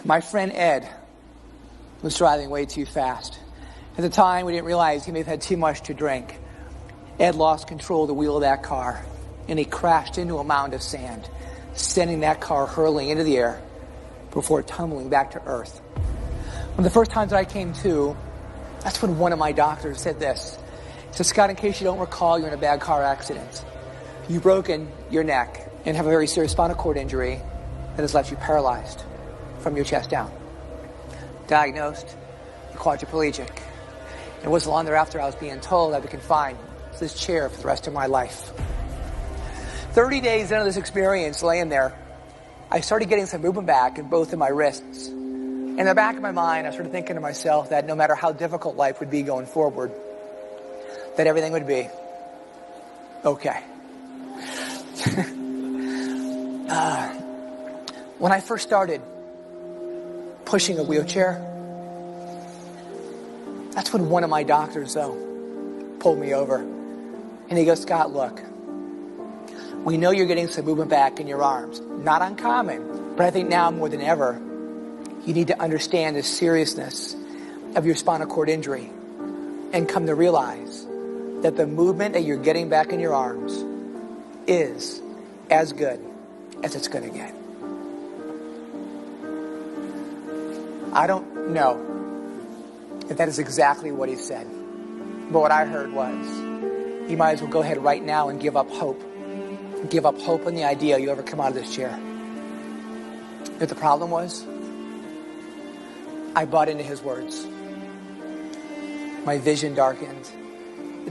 My friend Ed was driving way too fast. At the time, we didn't realize he may have had too much to drink. Ed lost control of the wheel of that car, and he crashed into a mound of sand, sending that car hurling into the air before tumbling back to earth. One of the first times that I came to, that's when one of my doctors said this. He said, Scott, in case you don't recall, you're in a bad car accident. You've broken your neck and have a very serious spinal cord injury that has left you paralyzed from your chest down. Diagnosed quadriplegic. It wasn't long thereafter I was being told I'd be confined to this chair for the rest of my life. 30 days into this experience, laying there, I started getting some movement back in both of my wrists. In the back of my mind, I started thinking to myself that no matter how difficult life would be going forward, that everything would be okay. When I first started pushing a wheelchair, that's when one of my doctors, though, pulled me over. And he goes, Scott, look, we know you're getting some movement back in your arms. Not uncommon, but I think now more than ever, you need to understand the seriousness of your spinal cord injury and come to realize that the movement that you're getting back in your arms is as good as it's going to get. I don't know if that is exactly what he said, but what I heard was, you might as well go ahead right now and give up hope. Give up hope in the idea you'll ever come out of this chair. But the problem was, I bought into his words. My vision darkened.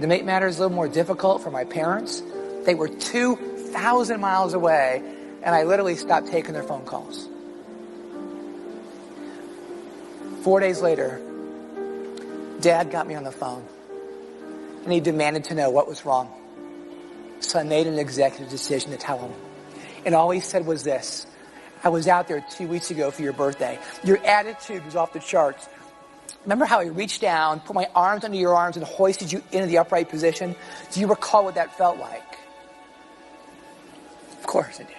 To make matters a little more difficult for my parents, they were 2,000 miles away, and I literally stopped taking their phone calls. 4 days later, Dad got me on the phone, and he demanded to know what was wrong. So I made an executive decision to tell him. And all he said was this: I was out there 2 weeks ago for your birthday. Your attitude was off the charts. Remember how I reached down, put my arms under your arms, and hoisted you into the upright position? Do you recall what that felt like? Of course I do.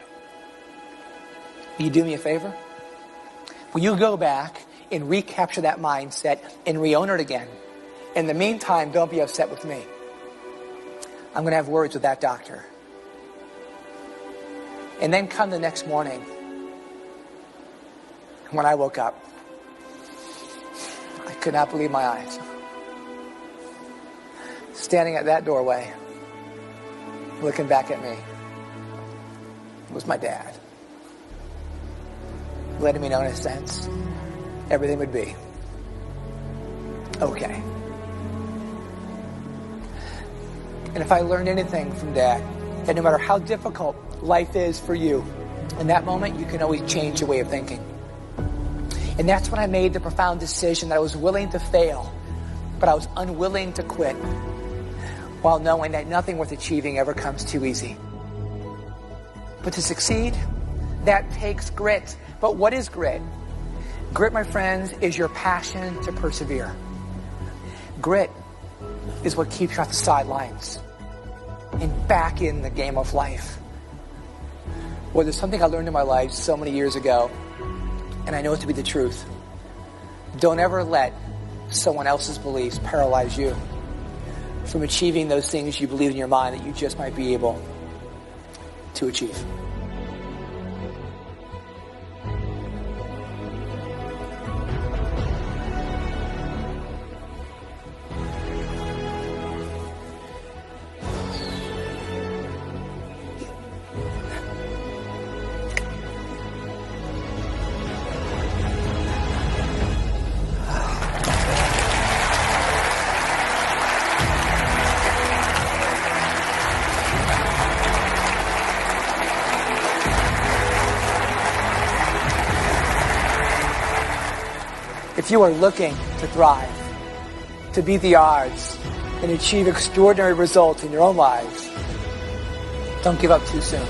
Will you do me a favor? Will you go back and recapture that mindset and re-own it again? In the meantime, don't be upset with me. I'm going to have words with that doctor. And then come the next morning, when I woke up, I could not believe my eyes. Standing at that doorway, looking back at me, was my dad. Letting me know, in a sense, everything would be okay. And if I learned anything from Dad, that no matter how difficult life is for you, in that moment, you can always change your way of thinking. And that's when I made the profound decision that I was willing to fail, but I was unwilling to quit, while knowing that nothing worth achieving ever comes too easy. But to succeed, that takes grit. But what is grit? Grit, my friends, is your passion to persevere. Grit is what keeps you off the sidelines and back in the game of life. Well, there's something I learned in my life so many years ago, and I know it to be the truth. Don't ever let someone else's beliefs paralyze you from achieving those things you believe in your mind that you just might be able to achieve. If you are looking to thrive, to beat the odds, and achieve extraordinary results in your own lives, don't give up too soon.